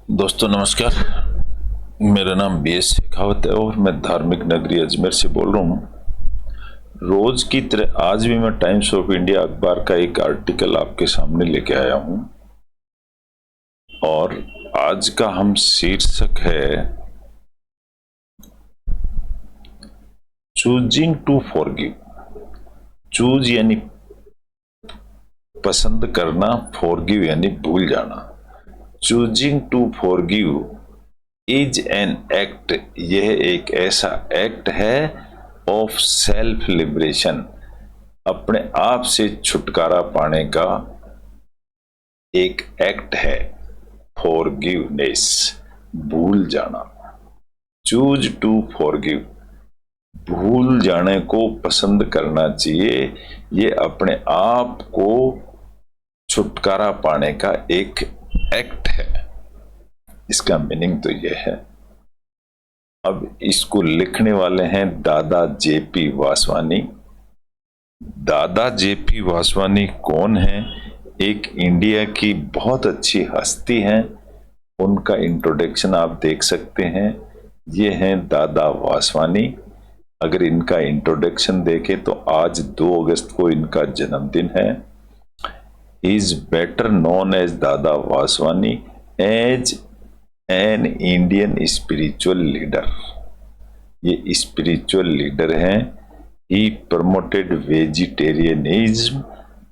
दोस्तों नमस्कार। मेरा नाम BS शेखावत है और मैं धार्मिक नगरी अजमेर से बोल रहा हूँ। रोज की तरह आज भी मैं टाइम्स ऑफ इंडिया अखबार का एक आर्टिकल आपके सामने लेके आया हूँ और आज का हम शीर्षक है चूजिंग टू फॉरगिव। चूज यानी पसंद करना, फॉरगिव यानी भूल जाना। Choosing to forgive is an act, यह एक ऐसा एक्ट है ऑफ सेल्फ लिबरेशन, अपने आप से छुटकारा पाने का एक एक्ट है। फॉरगिवनेस, भूल जाना। चूज टू फॉरगिव, भूल जाने को पसंद करना चाहिए। ये अपने आप को छुटकारा पाने का एक एक्ट है। इसका मीनिंग तो यह है। अब इसको लिखने वाले हैं दादा JP वासवानी। दादा JP वासवानी कौन है? एक इंडिया की बहुत अच्छी हस्ती हैं। उनका इंट्रोडक्शन आप देख सकते हैं। ये हैं दादा वासवानी। अगर इनका इंट्रोडक्शन देखें तो आज 2 अगस्त को इनका जन्मदिन है। Is better known as Dada Vaswani as an Indian spiritual leader. ये स्पिरिचुअल लीडर हैं। He promoted vegetarianism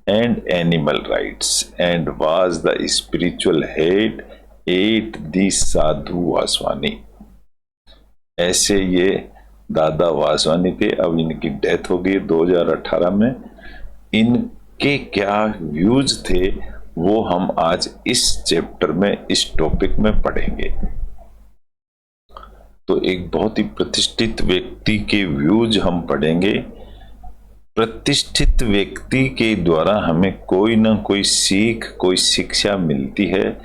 and animal rights and was the spiritual head at the Sadhu Vaswani. ऐसे ये दादा वासवानी थे। अब इनकी डेथ हो गई 2018 में। इनके क्या व्यूज थे वो हम आज इस चैप्टर में, इस टॉपिक में पढ़ेंगे। तो एक बहुत ही प्रतिष्ठित व्यक्ति के व्यूज हम पढ़ेंगे। प्रतिष्ठित व्यक्ति के द्वारा हमें कोई ना कोई सीख, कोई शिक्षा मिलती है,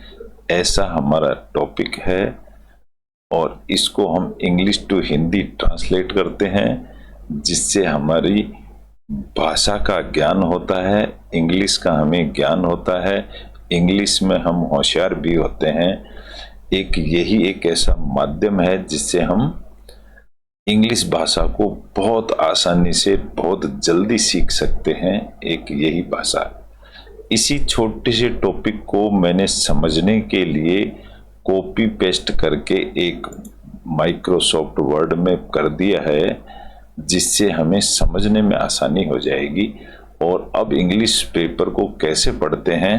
ऐसा हमारा टॉपिक है। और इसको हम इंग्लिश टू हिंदी ट्रांसलेट करते हैं, जिससे हमारी भाषा का ज्ञान होता है, इंग्लिश का हमें ज्ञान होता है, इंग्लिश में हम होशियार भी होते हैं। यही एक ऐसा माध्यम है जिससे हम इंग्लिश भाषा को बहुत आसानी से, बहुत जल्दी सीख सकते हैं। एक यही भाषा। इसी छोटे से टॉपिक को मैंने समझने के लिए कॉपी पेस्ट करके एक माइक्रोसॉफ्ट वर्ड में कर दिया है, जिससे हमें समझने में आसानी हो जाएगी। और अब इंग्लिश पेपर को कैसे पढ़ते हैं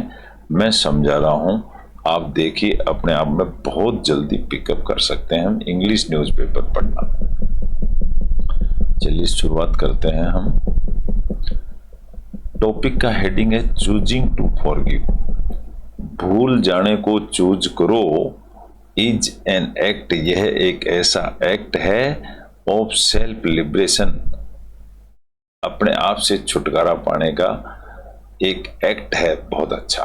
मैं समझा रहा हूं। आप देखिए, अपने आप में बहुत जल्दी पिकअप कर सकते हैं हम इंग्लिश न्यूज़पेपर पढ़ना। चलिए शुरुआत करते हैं हम। टॉपिक का हेडिंग है चूजिंग टू फॉरगिव। भूल जाने को चूज करो इज एन एक्ट, यह एक ऐसा एक्ट है ऑफ सेल्फ लिबरेशन, अपने आप से छुटकारा पाने का एक एक्ट है। बहुत अच्छा।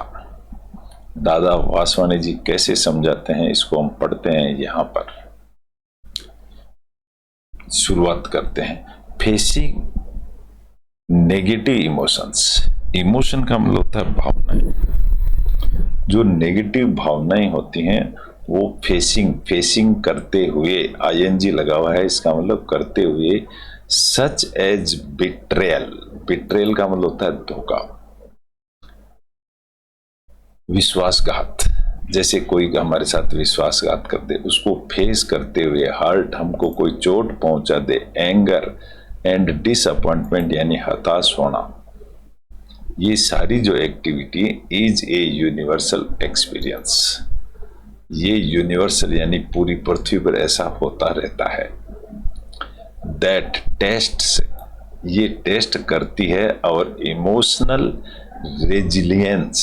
दादा वासवानी जी कैसे समझाते हैं इसको हम पढ़ते हैं यहां पर। शुरुआत करते हैं। Facing negative emotions. इमोशन का मतलब होता है भावनाएं। जो नेगेटिव भावनाएं होती हैं वो फेसिंग करते हुए, ING लगा हुआ है, इसका मतलब करते हुए। सच एज बिट्रेयल का मतलब होता है धोखा, विश्वासघात। जैसे कोई हमारे साथ विश्वासघात कर दे, उसको फेस करते हुए। हर्ट, हमको कोई चोट पहुंचा दे। एंगर एंड डिसअपॉइंटमेंट यानी हताश होना। ये सारी जो activity is a universal experience. ये यूनिवर्सल यानी पूरी पृथ्वी पर ऐसा होता रहता है। दैट टेस्ट्स, ये टेस्ट करती है और इमोशनल रेजिलियंस।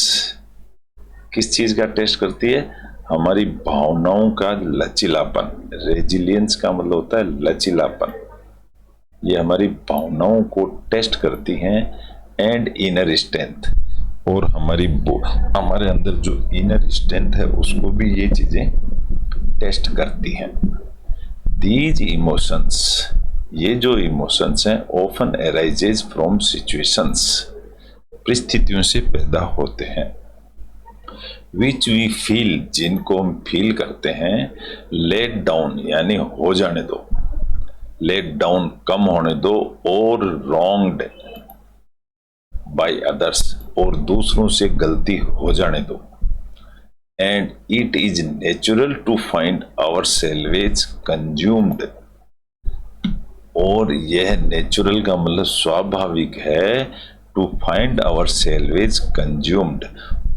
किस चीज का टेस्ट करती है? हमारी भावनाओं का लचीलापन। रेजिलियंस का मतलब होता है लचीलापन। ये हमारी भावनाओं को टेस्ट करती हैं। एंड इनर स्ट्रेंथ, और हमारे अंदर जो इनर स्ट्रेंथ है उसको भी ये चीजें टेस्ट करती हैं। दीज इमोशंस, ये जो इमोशंस हैं, ऑफन अराइजेज फ्रॉम सिचुएशंस, परिस्थितियों से पैदा होते हैं। विच वी फील, जिनको हम फील करते हैं, लेट डाउन यानी हो जाने दो, लेट डाउन कम होने दो, और रॉन्ग्ड बाय अदर्स, और दूसरों से गलती हो जाने दो। And it is natural to find ourselves consumed, और यह नेचुरल का मतलब स्वाभाविक है, to find ourselves consumed,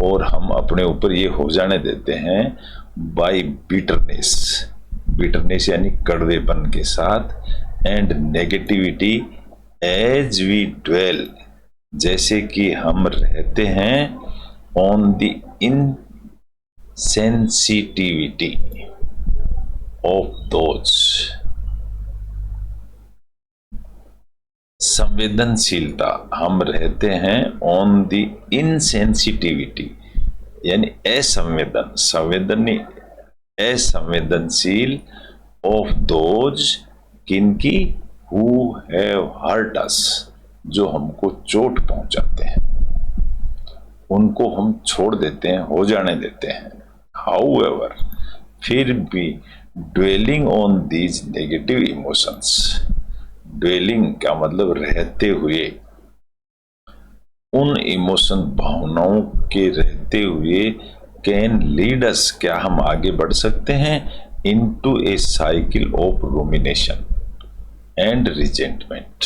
और हम अपने ऊपर ये हो जाने देते हैं बाय बिटरनेस, बिटरनेस यानी कड़वेपन के साथ, and negativity as we dwell, जैसे कि हम रहते हैं on the insensitivity of those, संवेदनशीलता, हम रहते हैं ऑन द इनसेंसिटिविटी यानी असंवेदन, संवेदन नहीं, असंवेदनशील, ऑफ दोज, किनकी, हु हैव हर्ट अस, जो हमको चोट पहुंचाते हैं, उनको हम छोड़ देते हैं, हो जाने देते हैं। हाउएवर, फिर भी dwelling on these negative emotions, dwelling का मतलब रहते हुए, उन इमोशन भावनाओं के रहते हुए, कैन लीड अस, क्या हम आगे बढ़ सकते हैं, into A cycle of rumination and resentment.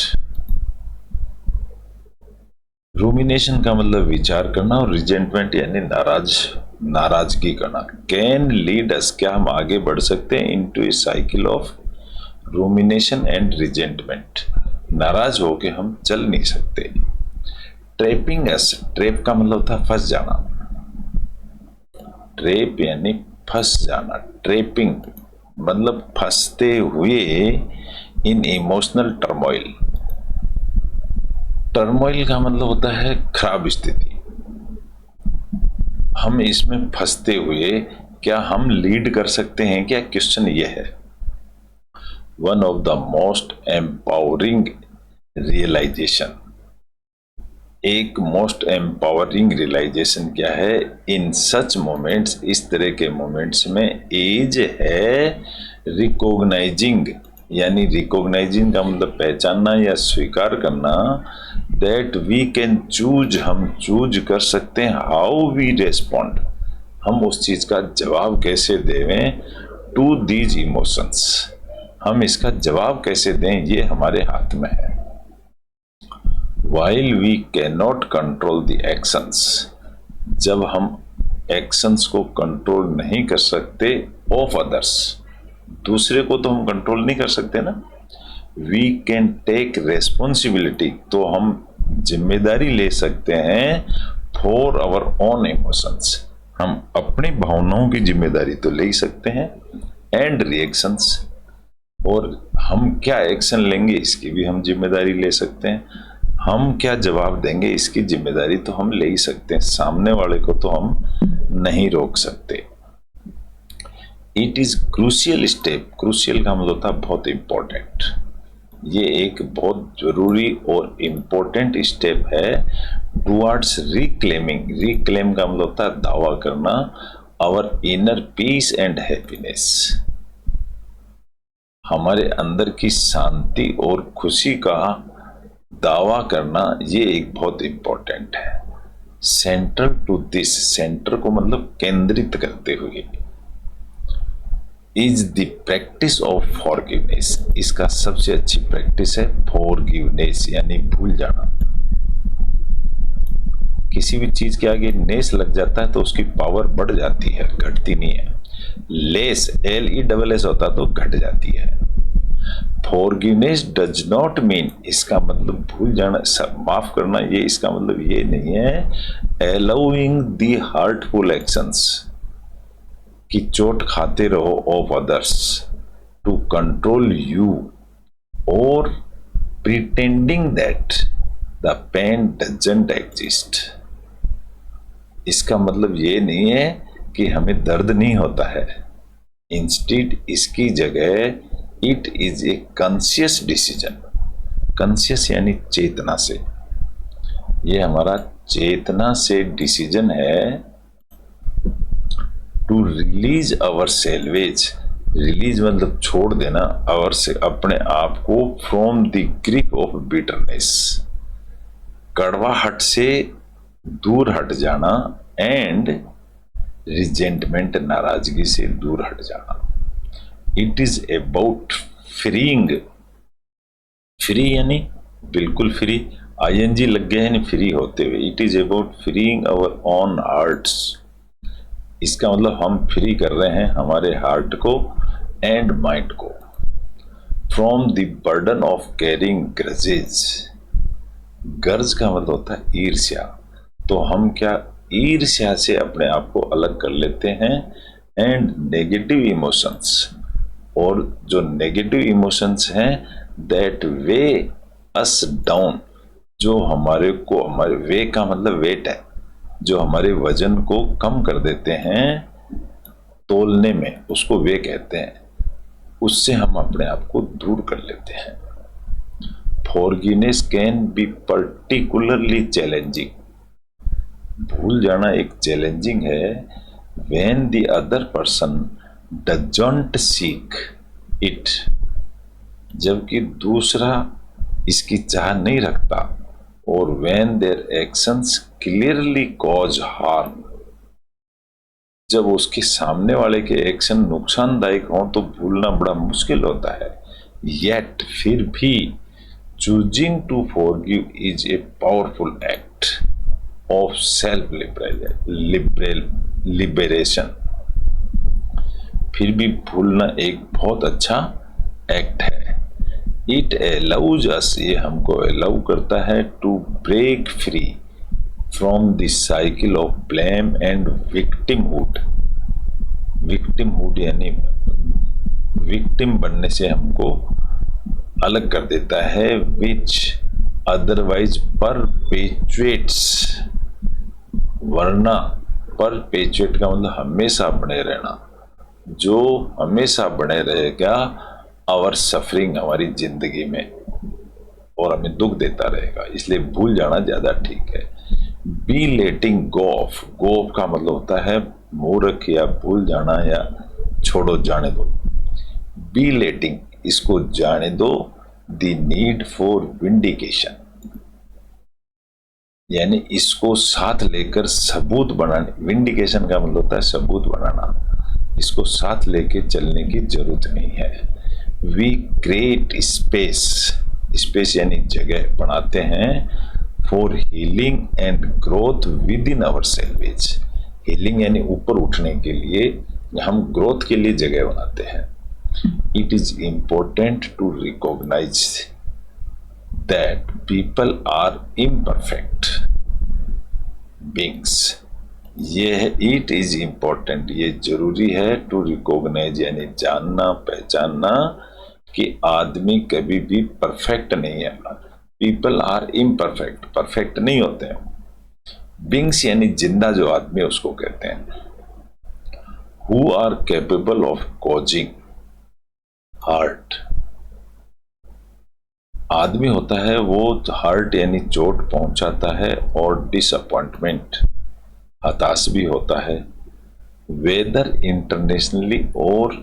Rumination का मतलब विचार करना, और रिजेंटमेंट यानी नाराजगी करना। कैन लीड अस, क्या हम आगे बढ़ सकते हैं, into A cycle of rumination and resentment, नाराज होके हम चल नहीं सकते। ट्रैपिंग अस, ट्रैप का मतलब होता है फंस जाना, ट्रैप यानी फंस जाना, ट्रैपिंग मतलब फंसते हुए, इन इमोशनल टर्मोइल, टर्मोइल का मतलब होता है खराब स्थिति, हम इसमें फंसते हुए क्या हम लीड कर सकते हैं क्या, क्वेश्चन ये है। One of the most empowering realization, एक मोस्ट एम्पावरिंग रियलाइजेशन क्या है, इन सच मोमेंट्स, इस तरह के मोमेंट्स में, एज है रिकॉग्नाइजिंग, यानी रिकॉग्नाइजिंग का मतलब पहचानना या स्वीकार करना, दैट वी कैन चूज, हम चूज कर सकते हैं, हाउ वी रेस्पॉन्ड, हम उस चीज का जवाब कैसे देवें, टू दीज इमोशंस, हम इसका जवाब कैसे दें, ये हमारे हाथ में है। While we cannot control the actions, जब हम एक्शंस को कंट्रोल नहीं कर सकते, ऑफ अदर्स, दूसरे को तो हम कंट्रोल नहीं कर सकते ना, वी कैन टेक रेस्पॉन्सिबिलिटी, तो हम जिम्मेदारी ले सकते हैं, फॉर आवर ओन इमोशंस, हम अपनी भावनाओं की जिम्मेदारी तो ले ही सकते हैं, एंड रिएक्शंस, और हम क्या एक्शन लेंगे इसकी भी हम जिम्मेदारी ले सकते हैं, हम क्या जवाब देंगे इसकी जिम्मेदारी तो हम ले ही सकते हैं, सामने वाले को तो हम नहीं रोक सकते। It is crucial step, crucial का मतलब होता है बहुत इंपॉर्टेंट, ये एक बहुत जरूरी और इम्पोर्टेंट स्टेप है टुवर्ड्स रिक्लेमिंग, रिक्लेम का मतलब होता है दावा करना, our inner peace and happiness, हमारे अंदर की शांति और खुशी का दावा करना, ये एक बहुत इंपॉर्टेंट है। सेंट्रल टू दिस, सेंटर को मतलब केंद्रित करते हुए, is the practice of forgiveness, इसका सबसे अच्छी प्रैक्टिस है फॉरगिवनेस यानी भूल जाना। किसी भी चीज के आगे नेस लग जाता है तो उसकी पावर बढ़ जाती है, घटती नहीं है। लेस, LESS होता तो घट जाती है। फॉरगिवनेस डज नॉट मीन, इसका मतलब भूल जाना, माफ करना, ये इसका मतलब ये नहीं है अलाउइंग दी हार्टफुल एक्शंस, कि चोट खाते रहो of others, to control you, और pretending that the pain doesn't exist, इसका मतलब ये नहीं है कि हमें दर्द नहीं होता है, इंस्टेड इसकी जगह it is a conscious decision, conscious यानी चेतना से, ये हमारा चेतना से डिसीजन है to release ourselves, release मतलब छोड़ देना, अवर से अपने आप को, from the grip of bitterness, कड़वाहट से दूर हट जाना, एंड रिजेंटमेंट नाराजगी से दूर हट जाना। It is about freeing, free यानी बिल्कुल फ्री, आईएनजी लग गए हैं फ्री होते हुए। It is about freeing our own hearts, इसका मतलब हम फ्री कर रहे हैं हमारे हार्ट को एंड माइंड को, from the burden of carrying grudges. गर्ज का मतलब होता है ईर्ष्या, तो हम क्या ईर्ष्या से अपने आप को अलग कर लेते हैं, एंड नेगेटिव इमोशंस, और जो नेगेटिव इमोशंस हैं दैट वे अस डाउन, जो हमारे को, हमारे वे का मतलब वेट है, जो हमारे वजन को कम कर देते हैं तोलने में, उसको वे कहते हैं, उससे हम अपने आप को दूर कर लेते हैं। Forgiveness can be particularly challenging, भूल जाना एक चैलेंजिंग है, when the other person doesn't seek it, जबकि दूसरा इसकी चाह नहीं रखता, और when their actions clearly cause harm, जब उसके सामने वाले के एक्शन नुकसानदायक हों तो भूलना बड़ा मुश्किल होता है। येट फिर भी choosing to forgive is a powerful act of self liberation, फिर भी भूलना एक बहुत अच्छा एक्ट है। इट अलाउज अस, ये हमको अलाउ करता है, to break free from the cycle of blame and victimhood, victimhood यानी विक्टिम बनने से हमको अलग कर देता है, विच अदरवाइज परपेचुएट्स, वरना परपेचुएट का मतलब हमेशा बने रहना, जो हमेशा बने रहेगा आवर सफरिंग, हमारी जिंदगी में, और हमें दुख देता रहेगा, इसलिए भूल जाना ज्यादा ठीक है। Be letting go of, go of का मतलब होता है मूर्ख या भूल जाना या छोड़ो जाने दो। बी लेटिंग, इसको जाने दो, द नीड फॉर विंडिकेशन, यानी इसको साथ लेकर सबूत बनाने, विंडिकेशन का मतलब होता है सबूत बनाना, इसको साथ लेके चलने की जरूरत नहीं है। वी क्रिएट स्पेस, स्पेस यानी जगह बनाते हैं, for healing and growth within ourselves, healing यानी ऊपर उठने के लिए, हम ग्रोथ के लिए जगह बनाते हैं। It is important to recognize that people are imperfect beings, ये है इट इज इम्पोर्टेंट, ये जरूरी है, टू रिकॉग्नाइज यानी जानना, पहचानना कि आदमी कभी भी परफेक्ट नहीं है, पीपल आर इम्परफेक्ट, परफेक्ट नहीं होते हैं। बीइंग्स यानी जिंदा जो आदमी है उसको कहते हैं। Who are capable of causing hurt, आदमी होता है वो हार्ट यानी चोट पहुंचाता है, और डिसअपॉइंटमेंट, हताश भी होता है, वेदर इंटरनेशनली और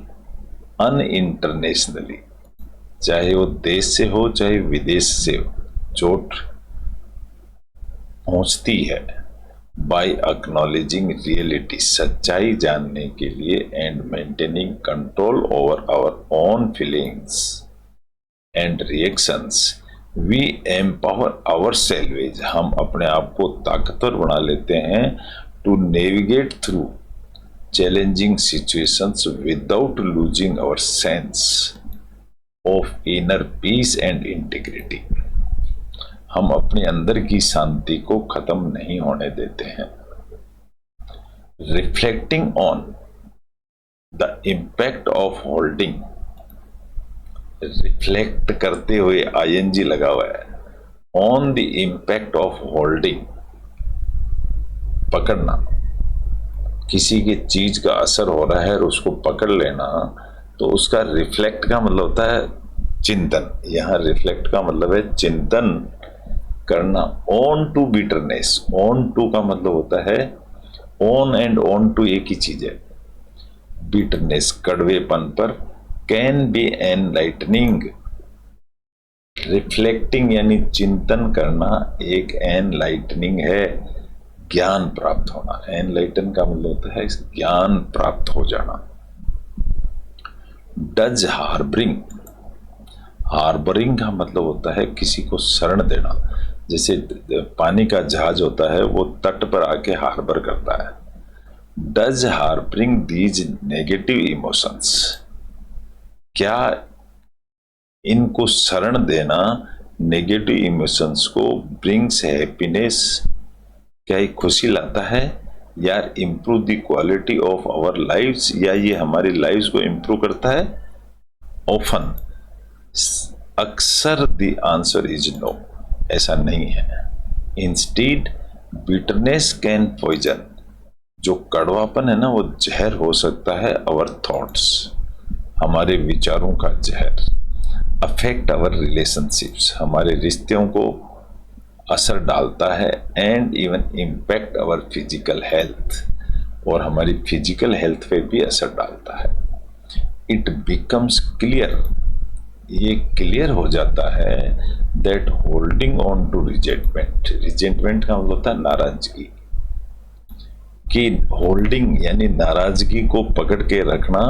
अन इंटरनेशनली, चाहे वो देश से हो चाहे विदेश से हो, चोट पहुंचती है। बाय एक्नॉलेजिंग रियलिटी, सच्चाई जानने के लिए, and maintaining control over our own feelings and reactions, we empower ourselves, हम अपने आप को ताकतवर बना लेते हैं, to navigate through challenging situations without losing our sense of inner peace and integrity, हम अपने अंदर की शांति को खत्म नहीं होने देते हैं। Reflecting on the impact of holding, reflect करते हुए आईएनजी लगा हुआ है, on the impact of holding, पकड़ना, किसी की चीज का असर हो रहा है और उसको पकड़ लेना, तो उसका रिफ्लेक्ट का मतलब होता है चिंतन, यहां रिफ्लेक्ट का मतलब है चिंतन करना। Onto bitterness, onto का मतलब होता है ऑन एंड ऑन टू एक ही चीज है, बिटरनेस कड़वेपन पर, कैन बी एनलाइटनिंग, रिफ्लेक्टिंग यानी चिंतन करना एक एनलाइटनिंग है, ज्ञान प्राप्त होना। एनलाइटन का मतलब होता है ज्ञान प्राप्त हो जाना। डज हार्बरिंग, हार्बरिंग का मतलब होता है किसी को शरण देना। जैसे पानी का जहाज होता है वो तट पर आके हार्बर करता है। Does harbouring these negative emotions, क्या इनको शरण देना नेगेटिव इमोशंस को ब्रिंग्स हैप्पीनेस, क्या ये खुशी लाता है, या improve the quality of our lives, या ये हमारी लाइव्स को इम्प्रूव करता है। ऑफन, अक्सर द आंसर इज नो, ऐसा नहीं है। इंस्टीड बिटरनेस कैन पॉइजन, जो कड़वापन है ना वो जहर हो सकता है। आवर थॉट्स, हमारे विचारों का जहर। अफेक्ट आवर रिलेशनशिप्स, हमारे रिश्तों को असर डालता है। And even impact our physical health, और हमारी फिजिकल हेल्थ पे भी असर डालता है। इट बिकम्स क्लियर, ये क्लियर हो जाता है that holding on to resentment, resentment का मतलब होता है नाराजगी, कि होल्डिंग यानी नाराजगी को पकड़ के रखना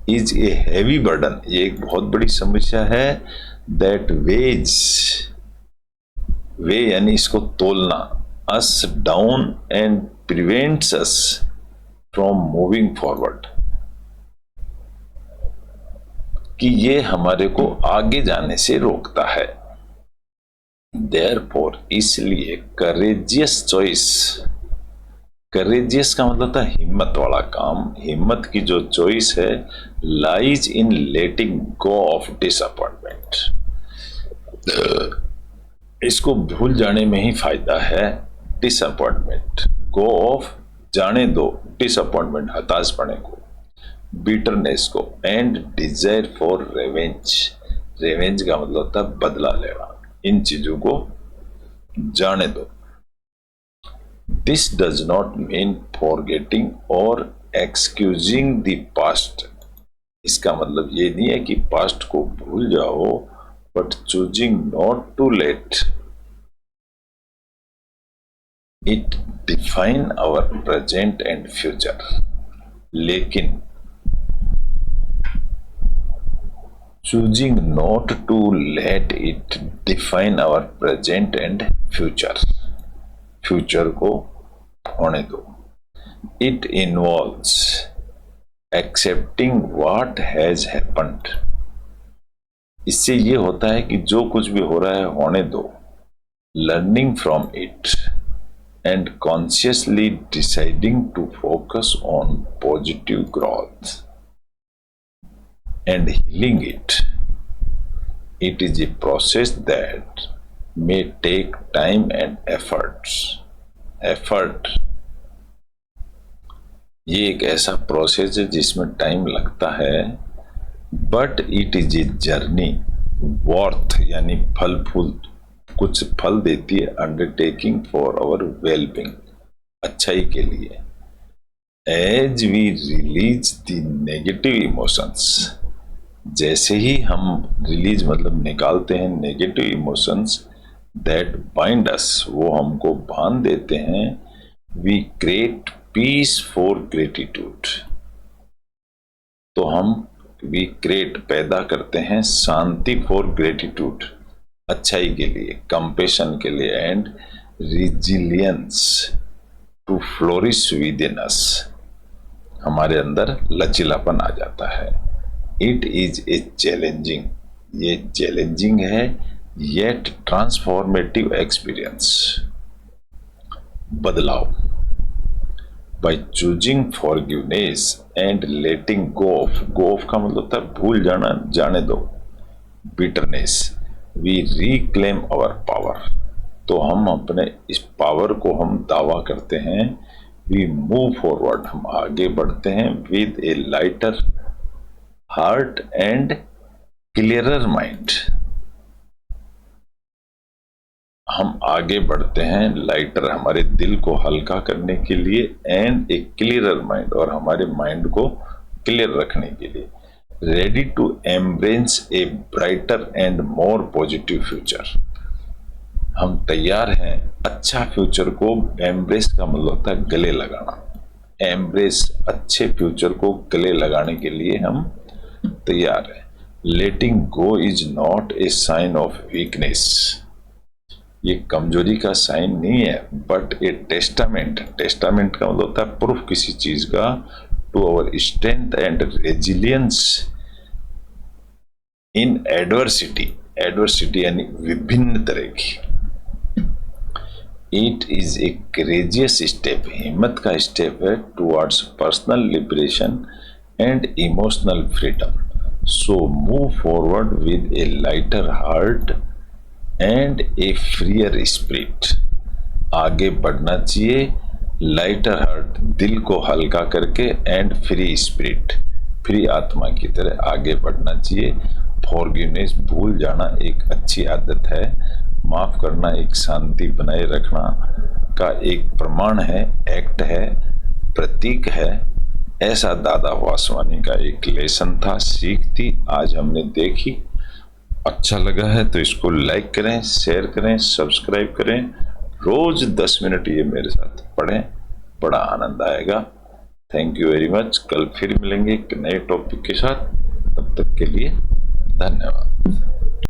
इज ए हैवी बर्डन, ये एक बहुत बड़ी समस्या है। दैट वेज, वे यानी इसको तोलना, us down and prevents us from moving forward, कि ये हमारे को आगे जाने से रोकता है। देयरफॉर, इसलिए करेजियस चॉइस, करेजियस का मतलब होता है हिम्मत वाला काम, हिम्मत की जो चॉइस है, lies in letting go of disappointment, इसको भूल जाने में ही फायदा है। डिसअपॉइंटमेंट, गो ऑफ, जाने दो, डिसअपॉइंटमेंट हताश पने को, बिटरनेस को, and desire for revenge, revenge का मतलब होता है बदला लेना, इन चीजों को जाने दो। This does not mean forgetting और एक्सक्यूजिंग द पास्ट, इसका मतलब ये नहीं है कि पास्ट को भूल जाओ, but choosing not to let it define our present and future, लेकिन choosing not to let it define our present and future, future को होने दो। It involves accepting what has happened, इससे ये होता है कि जो कुछ भी हो रहा है होने दो। Learning from it and consciously deciding to focus on positive growth and healing it, it is a process that may take time and effort, ये एक ऐसा प्रोसेस है जिसमें टाइम लगता है, but it is a journey worth, यानी फल फूल, कुछ फल देती है, अंडरटेकिंग फॉर आवर वेलबींग, अच्छाई के लिए। As we release the negative emotions, जैसे ही हम रिलीज मतलब निकालते हैं negative emotions, that bind us, वो हमको बांध देते हैं। We create peace for gratitude, तो हम वी क्रिएट पैदा करते हैं शांति फॉर ग्रेटिट्यूड, अच्छाई के लिए, कंपेशन के लिए, and resilience to flourish within us, हमारे अंदर लचीलापन आ जाता है। इट इज ए चैलेंजिंग, ये चैलेंजिंग है, येट ट्रांसफॉर्मेटिव एक्सपीरियंस, बदलाव। By choosing forgiveness and letting go of, go of का मतलब होता है भूल जाना, जाने दो। Bitterness, we reclaim our power, तो हम अपने इस पावर को हम दावा करते हैं। वी मूव फॉरवर्ड, हम आगे बढ़ते हैं। With a lighter heart and clearer mind, हम आगे बढ़ते हैं लाइटर, हमारे दिल को हल्का करने के लिए, एंड ए क्लियरर माइंड, और हमारे माइंड को क्लियर रखने के लिए, ready to embrace a brighter and more positive future. हम तैयार हैं अच्छा फ्यूचर को एम्ब्रेस का मतलब होता है गले लगाना, एम्ब्रेस अच्छे फ्यूचर को गले लगाने के लिए हम तैयार हैं। Letting go is not a sign of weakness, ये कमजोरी का साइन नहीं है, बट ए टेस्टामेंट, टेस्टामेंट का मतलब होता है प्रूफ किसी चीज का, to our strength and resilience in adversity, adversity यानी विभिन्न तरह की। It is a courageous step, हिम्मत का स्टेप है, towards personal liberation and emotional freedom. So move forward with a lighter heart and a freer spirit, आगे बढ़ना चाहिए लाइटर हार्ट, दिल को हल्का करके, एंड फ्री स्पिरिट, फ्री आत्मा की तरह आगे बढ़ना चाहिए। फॉरगिवनेस, भूल जाना एक अच्छी आदत है, माफ करना एक शांति बनाए रखना का एक प्रमाण है, एक्ट है, प्रतीक है। ऐसा दादा वासवानी का एक लेसन था, सीख थी, आज हमने देखी। अच्छा लगा है तो इसको लाइक करें, शेयर करें, सब्सक्राइब करें, रोज 10 मिनट ये मेरे साथ पढ़ें, बड़ा आनंद आएगा। Thank you very much. कल फिर मिलेंगे एक नए टॉपिक के साथ, तब तक के लिए धन्यवाद।